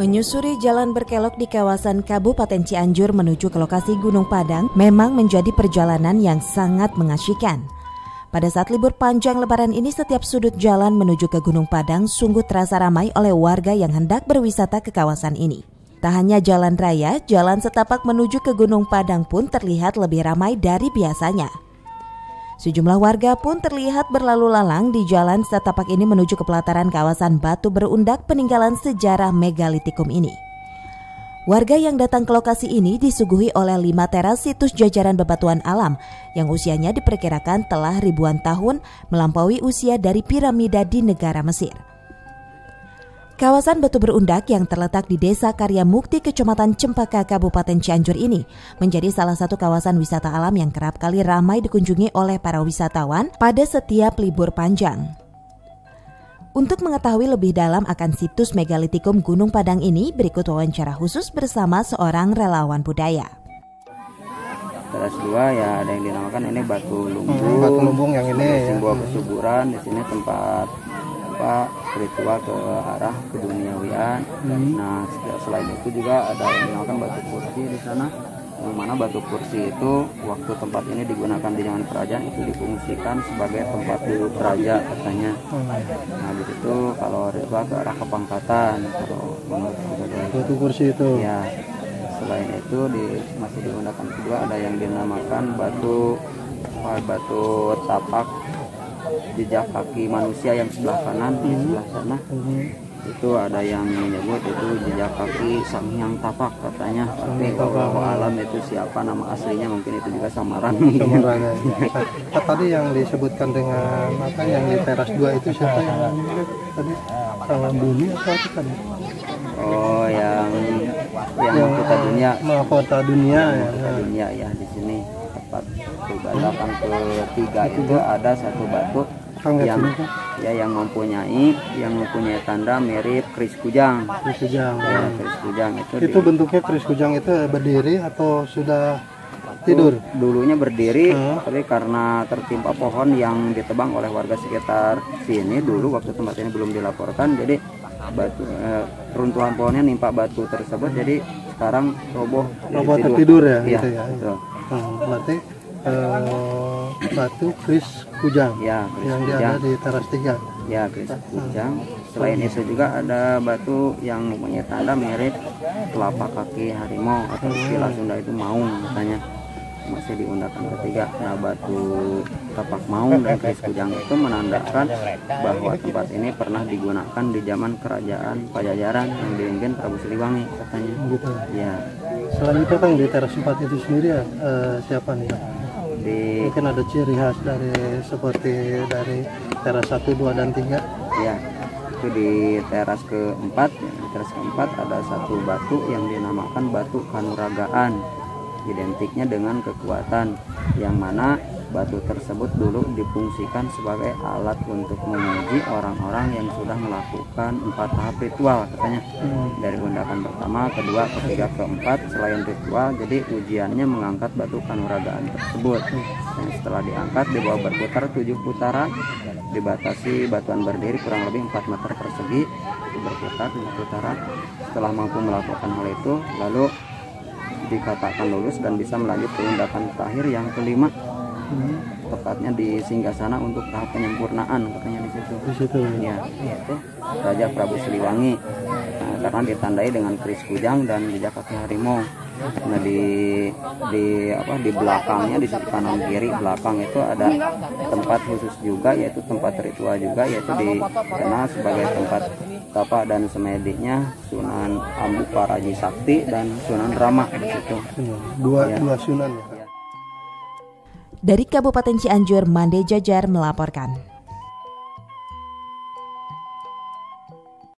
Menyusuri jalan berkelok di kawasan Kabupaten Cianjur menuju ke lokasi Gunung Padang memang menjadi perjalanan yang sangat mengasyikkan. Pada saat libur panjang Lebaran ini, setiap sudut jalan menuju ke Gunung Padang sungguh terasa ramai oleh warga yang hendak berwisata ke kawasan ini. Tak hanya jalan raya, jalan setapak menuju ke Gunung Padang pun terlihat lebih ramai dari biasanya. Sejumlah warga pun terlihat berlalu lalang di jalan setapak ini menuju ke pelataran kawasan Batu Berundak peninggalan sejarah megalitikum ini. Warga yang datang ke lokasi ini disuguhi oleh 5 teras situs jajaran bebatuan alam yang usianya diperkirakan telah ribuan tahun melampaui usia dari piramida di negara Mesir. Kawasan Batu Berundak yang terletak di Desa Karya Mukti, Kecamatan Cempaka, Kabupaten Cianjur ini menjadi salah satu kawasan wisata alam yang kerap kali ramai dikunjungi oleh para wisatawan pada setiap libur panjang. Untuk mengetahui lebih dalam akan situs megalitikum Gunung Padang ini, berikut wawancara khusus bersama seorang relawan budaya. Teras 2 ya ada yang dinamakan ini Batu Lumbung. Batu Lumbung yang ini simbol kesuburan. Di sini tempat ritual ke arah keduniawian. Nah, selain itu juga ada yang dinamakan Batu Kursi di sana, yang mana Batu Kursi itu waktu tempat ini digunakan di zaman kerajaan itu difungsikan sebagai tempat duduk raja katanya. Nah, di situ kalau ritual ke arah kepangkatan, kalau Batu Kursi itu. Ya, selain itu masih digunakan kedua ada yang dinamakan batu tapak jejak kaki manusia yang sebelah kanan di sebelah sana. Itu ada yang menyebut itu jejak kaki Sang Hyang Tapak katanya. Tapi kalau alam itu siapa nama aslinya mungkin itu juga samaran. Samaran ya. Tadi yang disebutkan dengan apa yang di teras 2 itu siapa yang tadi? Salam Bumi atau apa tadi? Oh, yang mahkota dunia. Mahkota dunia ya. Mahkota dunia ya, di sini tempat peribadatan ketiga itu ada satu batu yang mempunyai tanda mirip keris kujang. Keris kujang. Ya, keris kujang itu bentuknya keris kujang itu berdiri atau sudah tidur? Dulunya berdiri, tapi karena tertimpa pohon yang ditebang oleh warga sekitar sini dulu waktu tempat ini belum dilaporkan, jadi runtuhan pohonnya nimpa batu tersebut, jadi sekarang roboh tertidur ya. Iya, gitu ya. Berarti batu keris kujang ya, yang ada di teras 3. Ya, keris kujang. Selain itu juga ada batu yang mempunyai tanda mirip telapak kaki harimau atau istilah Sunda itu maung katanya, masih di undakan ketiga. Nah, batu tapak maung dan keris kujang itu menandakan bahwa tempat ini pernah digunakan di zaman kerajaan Pajajaran yang dipimpin Prabu Siliwangi katanya. Gitu. Ya. Selain itu kan di teras 4 itu sendiri ya, siapa nih? Mungkin ada ciri khas seperti dari teras 1, 2, dan 3. Ya, itu di teras keempat. Di teras keempat ada satu batu yang dinamakan batu kanuragaan, identiknya dengan kekuatan, yang mana batu tersebut dulu difungsikan sebagai alat untuk menguji orang-orang yang sudah melakukan 4 tahap ritual katanya. Dari undakan pertama, kedua, ketiga, keempat. Selain ritual, jadi ujiannya mengangkat batu kanuragaan tersebut. Dan setelah diangkat, dibawa berputar 7 putaran, dibatasi batuan berdiri kurang lebih 4 meter persegi, itu berputar 7 putaran. Setelah mampu melakukan hal itu, lalu dikatakan lulus dan bisa melanjut ke undakan terakhir yang kelima. Tepatnya di Singgasana untuk tahap penyempurnaan katanya di situ. Ya, yaitu Raja Prabu Siliwangi. Nah, karena ditandai dengan keris kujang dan jejak kaki harimau. Nah, di belakangnya, di sisi kanan kiri belakang itu ada tempat khusus juga, yaitu tempat ritual juga, yaitu dikenal sebagai tempat tapa dan semedinya Sunan Ampukaraji Sakti dan Sunan Rama di situ. Dua sunan ya. Dari Kabupaten Cianjur, Mande Jajar melaporkan.